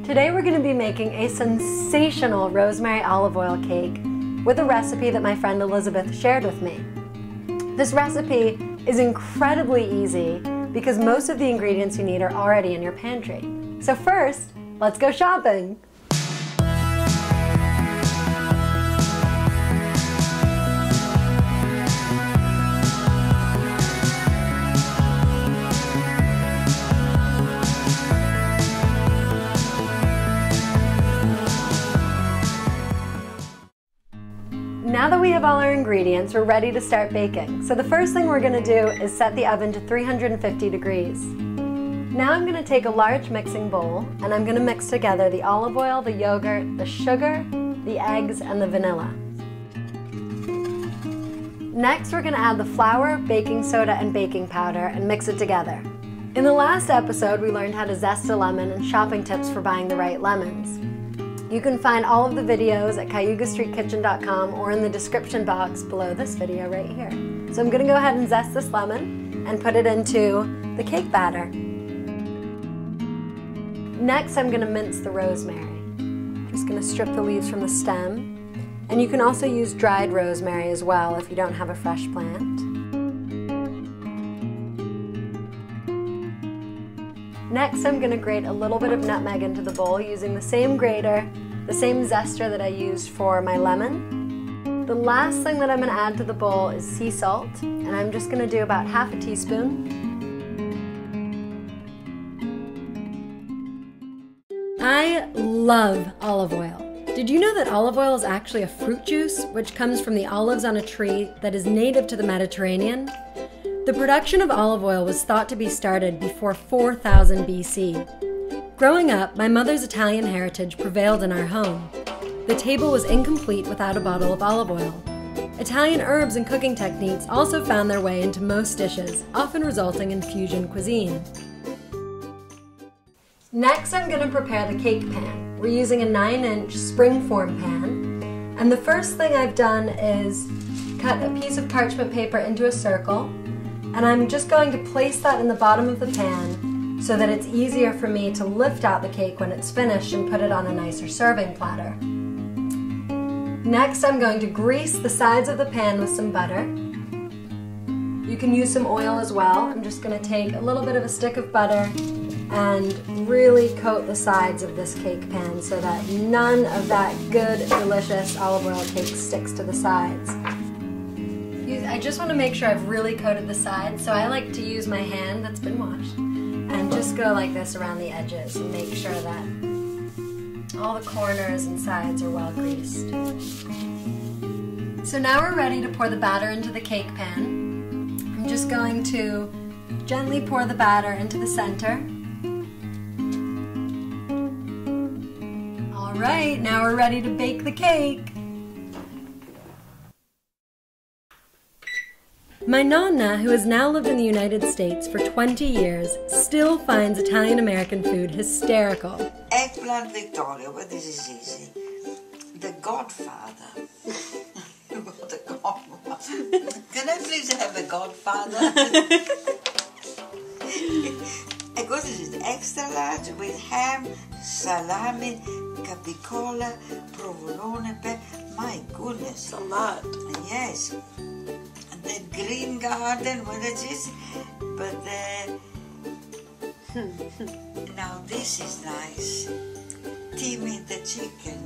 Today we're going to be making a sensational rosemary olive oil cake with a recipe that my friend Elizabeth shared with me. This recipe is incredibly easy because most of the ingredients you need are already in your pantry. So first, let's go shopping! Now that we have all our ingredients, we're ready to start baking. So the first thing we're going to do is set the oven to 350 degrees. Now I'm going to take a large mixing bowl and I'm going to mix together the olive oil, the yogurt, the sugar, the eggs, and the vanilla. Next we're going to add the flour, baking soda, and baking powder and mix it together. In the last episode we learned how to zest a lemon and shopping tips for buying the right lemons. You can find all of the videos at cayugastreetkitchen.com or in the description box below this video right here. So I'm going to go ahead and zest this lemon and put it into the cake batter. Next I'm going to mince the rosemary. I'm just going to strip the leaves from the stem. And you can also use dried rosemary as well if you don't have a fresh plant. Next, I'm going to grate a little bit of nutmeg into the bowl using the same grater, the same zester that I used for my lemon. The last thing that I'm going to add to the bowl is sea salt, and I'm just going to do about half a teaspoon. I love olive oil. Did you know that olive oil is actually a fruit juice, which comes from the olives on a tree that is native to the Mediterranean? The production of olive oil was thought to be started before 4000 BC. Growing up, my mother's Italian heritage prevailed in our home. The table was incomplete without a bottle of olive oil. Italian herbs and cooking techniques also found their way into most dishes, often resulting in fusion cuisine. Next, I'm going to prepare the cake pan. We're using a 9-inch springform pan, and the first thing I've done is cut a piece of parchment paper into a circle. And I'm just going to place that in the bottom of the pan so that it's easier for me to lift out the cake when it's finished and put it on a nicer serving platter. Next, I'm going to grease the sides of the pan with some butter. You can use some oil as well. I'm just going to take a little bit of a stick of butter and really coat the sides of this cake pan so that none of that good, delicious olive oil cake sticks to the sides. I just want to make sure I've really coated the sides, so I like to use my hand that's been washed and just go like this around the edges and make sure that all the corners and sides are well greased. So now we're ready to pour the batter into the cake pan. I'm just going to gently pour the batter into the center. Alright, now we're ready to bake the cake. My nonna, who has now lived in the United States for 20 years, still finds Italian-American food hysterical. Eggplant Victoria, but this is easy. The Godfather. The Godfather. Can I please have a Godfather? And what is it? Extra large with ham, salami, capicola, provolone, my goodness. A lot. Yes. The green garden, what it is, but now this is nice. Timmy the chicken.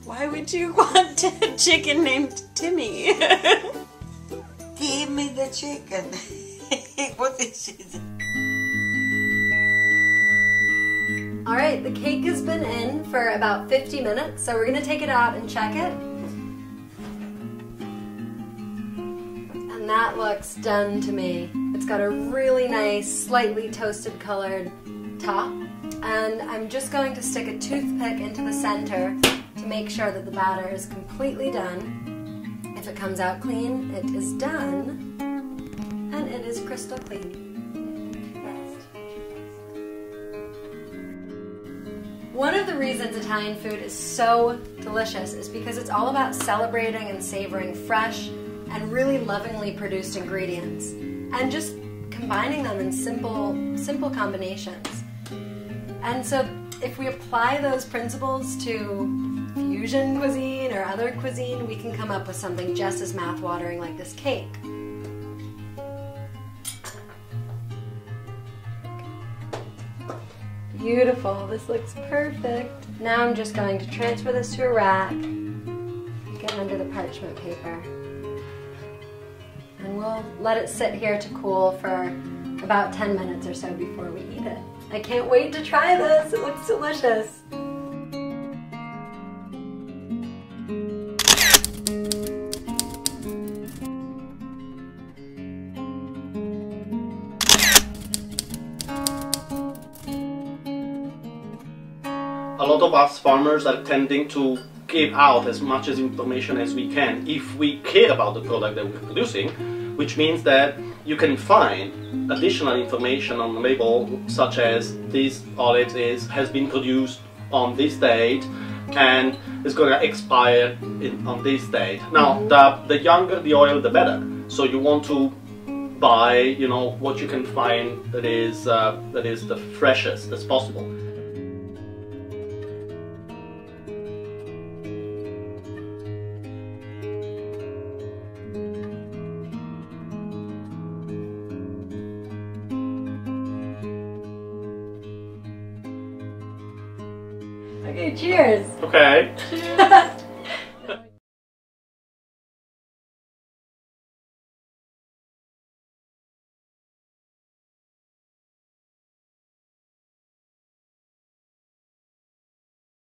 Why would you want a chicken named Timmy? Timmy the chicken. What is it? Alright, the cake has been in for about 50 minutes, so we're going to take it out and check it. And that looks done to me. It's got a really nice, slightly toasted colored top. And I'm just going to stick a toothpick into the center to make sure that the batter is completely done. If it comes out clean, it is done. And it is crystal clean. One of the reasons Italian food is so delicious is because it's all about celebrating and savoring fresh and really lovingly produced ingredients and just combining them in simple combinations. And so if we apply those principles to fusion cuisine or other cuisine, we can come up with something just as mouth-watering like this cake. Beautiful, this looks perfect. Now I'm just going to transfer this to a rack, get under the parchment paper, and we'll let it sit here to cool for about 10 minutes or so before we eat it. I can't wait to try this, it looks delicious. A lot of us farmers are tending to give out as much as information as we can if we care about the product that we're producing, which means that you can find additional information on the label, such as this olive has been produced on this date and is going to expire on this date. Now, the younger the oil, the better. So you want to buy, you know, what you can find that is the freshest as possible. Okay, cheers! Okay. Cheers.